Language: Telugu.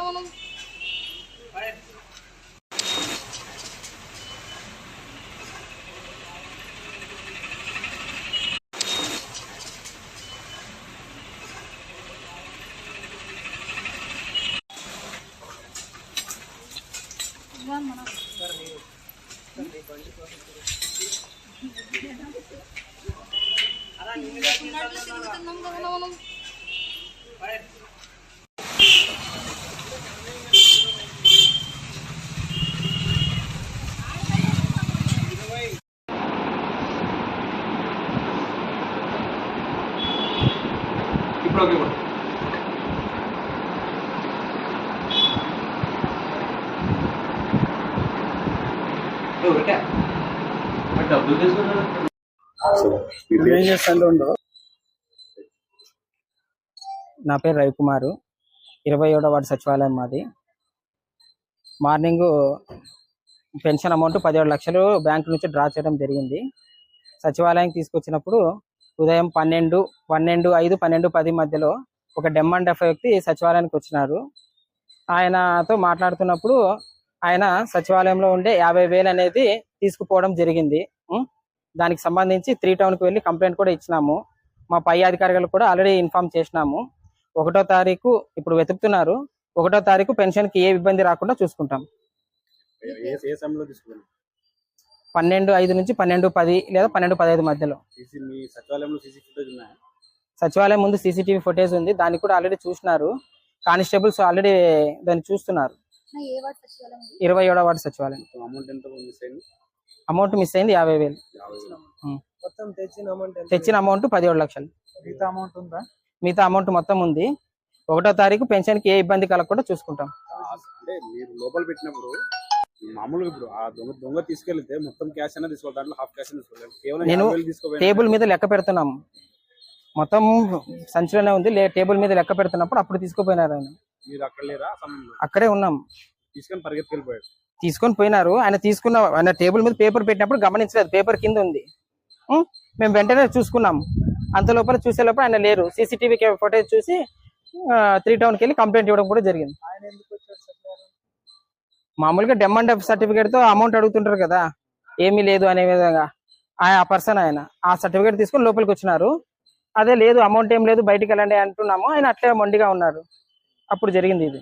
నా పేరు రవికుమారు, 27వ వార్డు సచివాలయం మాది. మార్నింగ్ పెన్షన్ అమౌంట్ 17 లక్షలు బ్యాంకు నుంచి డ్రా చేయడం జరిగింది. సచివాలయం తీసుకొచ్చినప్పుడు ఉదయం 12:05, 12:10 మధ్యలో ఒక డెమ్ అండ్ వ్యక్తి సచివాలయానికి వచ్చినారు. ఆయనతో మాట్లాడుతున్నప్పుడు ఆయన సచివాలయంలో ఉండే 50,000 అనేది తీసుకుపోవడం జరిగింది. దానికి సంబంధించి 3 టౌన్కి వెళ్ళి కంప్లైంట్ కూడా ఇచ్చినాము. మా పై అధికారులు కూడా ఆల్రెడీ ఇన్ఫార్మ్ చేసినాము. 1వ తారీఖు ఇప్పుడు వెతుకుతున్నారు. 1వ తారీఖు పెన్షన్కి ఏ ఇబ్బంది రాకుండా చూసుకుంటాం. 12:05 నుంచి 12:10 లేదా 12:15 మధ్యలో. సచివాలయం ముందు CCTV ఫుటేజ్ ఉంది, దాన్ని కూడా ఆల్రెడీ చూసినారు. కానిస్టేబుల్స్ ఆల్రెడీ దాన్ని చూస్తున్నారు. 27వ వార్డు సచివాలయం. అమౌంట్ మిస్ అయింది 50,000. తెచ్చిన అమౌంట్ 17 లక్షలు. మిగతా అమౌంట్ మొత్తం ఉంది. 1వ తారీఖు పెన్షన్ కి ఏ ఇబ్బంది కలగకుండా చూసుకుంటాం. లోపల పెట్టినప్పుడు మామూలుగా ఇప్పుడు ఆ దొంగ తీసుకెళ్తే మొత్తం క్యాష్ అయినా తీసుకోవాలి, దాంట్లో హాఫ్ క్యాష్ తీసుకోవాలి. నేను టేబుల్ మీద లెక్క పెడుతున్నాం, మొత్తం సంచిలోనే ఉంది. టేబుల్ మీద లెక్క పెడుతున్నప్పుడు అప్పుడు తీసుకుపోయినారు ఆయన. మీరు అక్కడ లేరా? అక్కడే ఉన్నాం. తీసుకొని పరిగెత్తుకెళ్ళిపోయాడు. తీసుకొని పోయినారు. ఆయన టేబుల్ మీద పేపర్ పెట్టినప్పుడు గమనించలేదు, పేపర్ కింద ఉంది. మేము వెంటనే చూసుకున్నాం. అంత లోపల చూసే లోపల ఆయన లేరు. CCTV ఫుటేజ్ చూసి 3 టౌన్కి వెళ్ళి కంప్లైంట్ ఇవ్వడం కూడా జరిగింది. మామూలుగా డెమ్ అండ్ సర్టిఫికేట్ తో అమౌంట్ అడుగుతుంటారు కదా, ఏమీ లేదు అనే విధంగా ఆ పర్సన్ ఆయన ఆ సర్టిఫికేట్ తీసుకొని లోపలికి వచ్చినారు. అదే లేదు, అమౌంట్ ఏం లేదు, బయటికి వెళ్ళండి అంటున్నాము. ఆయన అట్లే మొండిగా ఉన్నారు. అప్పుడు జరిగింది ఇది.